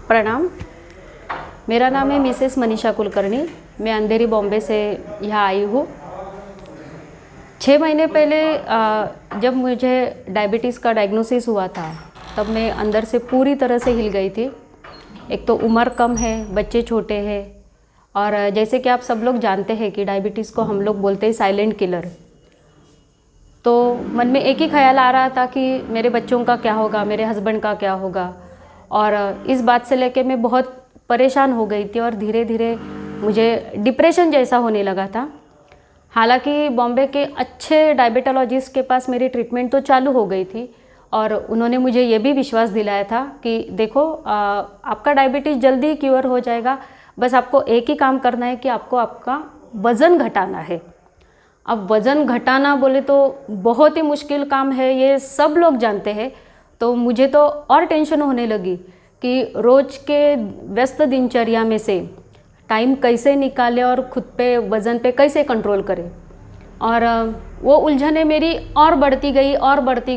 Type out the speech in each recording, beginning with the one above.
प्रणाम। मेरा नाम है मिसेस मनीषा कुलकर्णी। मैं अंधेरी बॉम्बे से यहाँ आई हूँ। 6 महीने पहले जब मुझे डायबिटीज़ का डायग्नोसिस हुआ था, तब मैं अंदर से पूरी तरह से हिल गई थी। एक तो उम्र कम है, बच्चे छोटे हैं, और जैसे कि आप सब लोग जानते हैं कि डायबिटीज़ को हम लोग बोलते हैं साइलेंट किलर। तो मन में एक ही ख्याल आ रहा था कि मेरे बच्चों का क्या होगा, मेरे हस्बैंड का क्या होगा, और इस बात से लेके मैं बहुत परेशान हो गई थी और धीरे धीरे मुझे डिप्रेशन जैसा होने लगा था। हालांकि बॉम्बे के अच्छे डायबिटोलॉजिस्ट के पास मेरी ट्रीटमेंट तो चालू हो गई थी, और उन्होंने मुझे ये भी विश्वास दिलाया था कि देखो आपका डायबिटीज़ जल्दी क्योर हो जाएगा, बस आपको एक ही काम करना है कि आपको आपका वज़न घटाना है। अब वज़न घटाना बोले तो बहुत ही मुश्किल काम है, ये सब लोग जानते हैं। तो मुझे तो और टेंशन होने लगी कि रोज़ के व्यस्त दिनचर्या में से टाइम कैसे निकाले और खुद पे वज़न पे कैसे कंट्रोल करें। और वो उलझनें मेरी और बढ़ती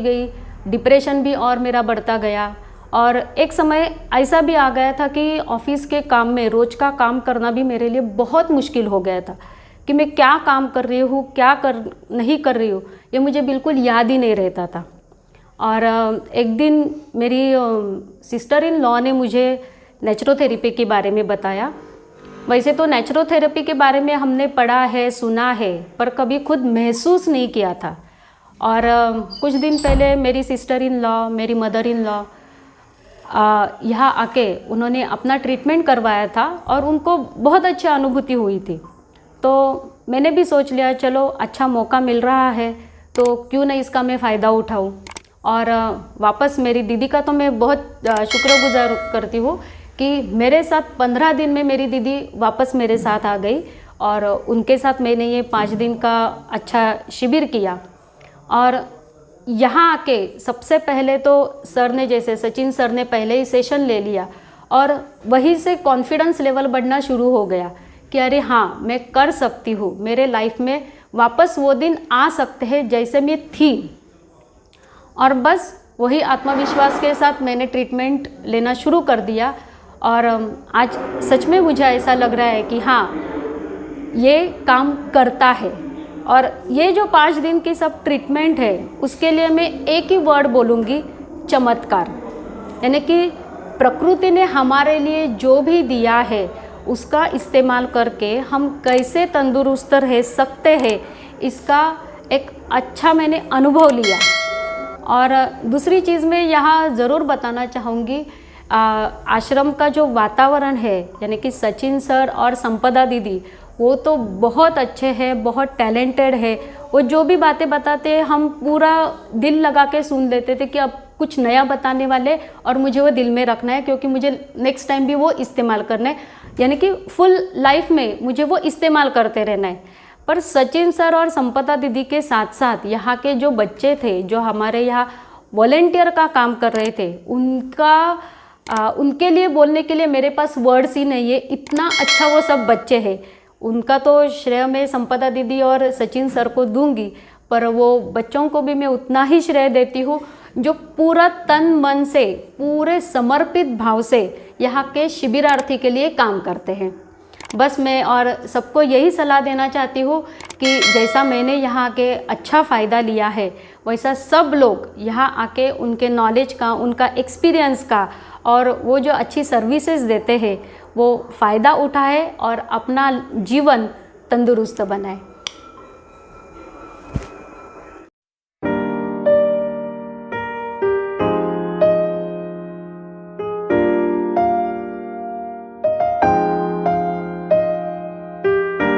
गई, डिप्रेशन भी और मेरा बढ़ता गया। और एक समय ऐसा भी आ गया था कि ऑफिस के काम में रोज़ का काम करना भी मेरे लिए बहुत मुश्किल हो गया था कि मैं क्या काम कर रही हूँ, नहीं कर रही हूँ, ये मुझे बिल्कुल याद ही नहीं रहता था। और एक दिन मेरी सिस्टर इन लॉ ने मुझे नेचुरोथेरेपी के बारे में बताया। वैसे तो नेचुरोथेरेपी के बारे में हमने पढ़ा है, सुना है, पर कभी खुद महसूस नहीं किया था। और कुछ दिन पहले मेरी सिस्टर इन लॉ, मेरी मदर इन लॉ यहाँ आके उन्होंने अपना ट्रीटमेंट करवाया था और उनको बहुत अच्छी अनुभूति हुई थी। तो मैंने भी सोच लिया चलो अच्छा मौका मिल रहा है तो क्यों नहीं इसका मैं फ़ायदा उठाऊँ। और वापस मेरी दीदी का तो मैं बहुत शुक्रगुजार करती हूँ कि मेरे साथ 15 दिन में मेरी दीदी वापस मेरे साथ आ गई, और उनके साथ मैंने ये 5 दिन का अच्छा शिविर किया। और यहाँ आके सबसे पहले तो सर ने, जैसे सचिन सर ने पहले ही सेशन ले लिया, और वहीं से कॉन्फिडेंस लेवल बढ़ना शुरू हो गया कि अरे हाँ मैं कर सकती हूँ, मेरे लाइफ में वापस वो दिन आ सकते हैं जैसे मैं थी। और बस वही आत्मविश्वास के साथ मैंने ट्रीटमेंट लेना शुरू कर दिया। और आज सच में मुझे ऐसा लग रहा है कि हाँ ये काम करता है। और ये जो 5 दिन की सब ट्रीटमेंट है उसके लिए मैं एक ही वर्ड बोलूँगी, चमत्कार। यानी कि प्रकृति ने हमारे लिए जो भी दिया है उसका इस्तेमाल करके हम कैसे तंदुरुस्त रह सकते हैं, इसका एक अच्छा मैंने अनुभव लिया। और दूसरी चीज़ मैं यहाँ ज़रूर बताना चाहूँगी, आश्रम का जो वातावरण है, यानी कि सचिन सर और संपदा दीदी, वो तो बहुत अच्छे हैं, बहुत टैलेंटेड है। वो जो भी बातें बताते हैं हम पूरा दिल लगा के सुन लेते थे कि अब कुछ नया बताने वाले, और मुझे वो दिल में रखना है क्योंकि मुझे नेक्स्ट टाइम भी वो इस्तेमाल करना है, यानी कि फुल लाइफ में मुझे वो इस्तेमाल करते रहना है। पर सचिन सर और संपदा दीदी के साथ साथ यहाँ के जो बच्चे थे, जो हमारे यहाँ वॉलेंटियर का काम कर रहे थे, उनके लिए बोलने के लिए मेरे पास वर्ड्स ही नहीं है, इतना अच्छा वो सब बच्चे हैं। उनका तो श्रेय मैं संपदा दीदी और सचिन सर को दूंगी, पर वो बच्चों को भी मैं उतना ही श्रेय देती हूँ जो पूरा तन मन से, पूरे समर्पित भाव से यहाँ के शिविरार्थी के लिए काम करते हैं। बस मैं और सबको यही सलाह देना चाहती हूँ कि जैसा मैंने यहाँ आके अच्छा फ़ायदा लिया है, वैसा सब लोग यहाँ आके उनके नॉलेज का, उनका एक्सपीरियंस का, और वो जो अच्छी सर्विसेज देते हैं वो फ़ायदा उठाए और अपना जीवन तंदुरुस्त बनाए।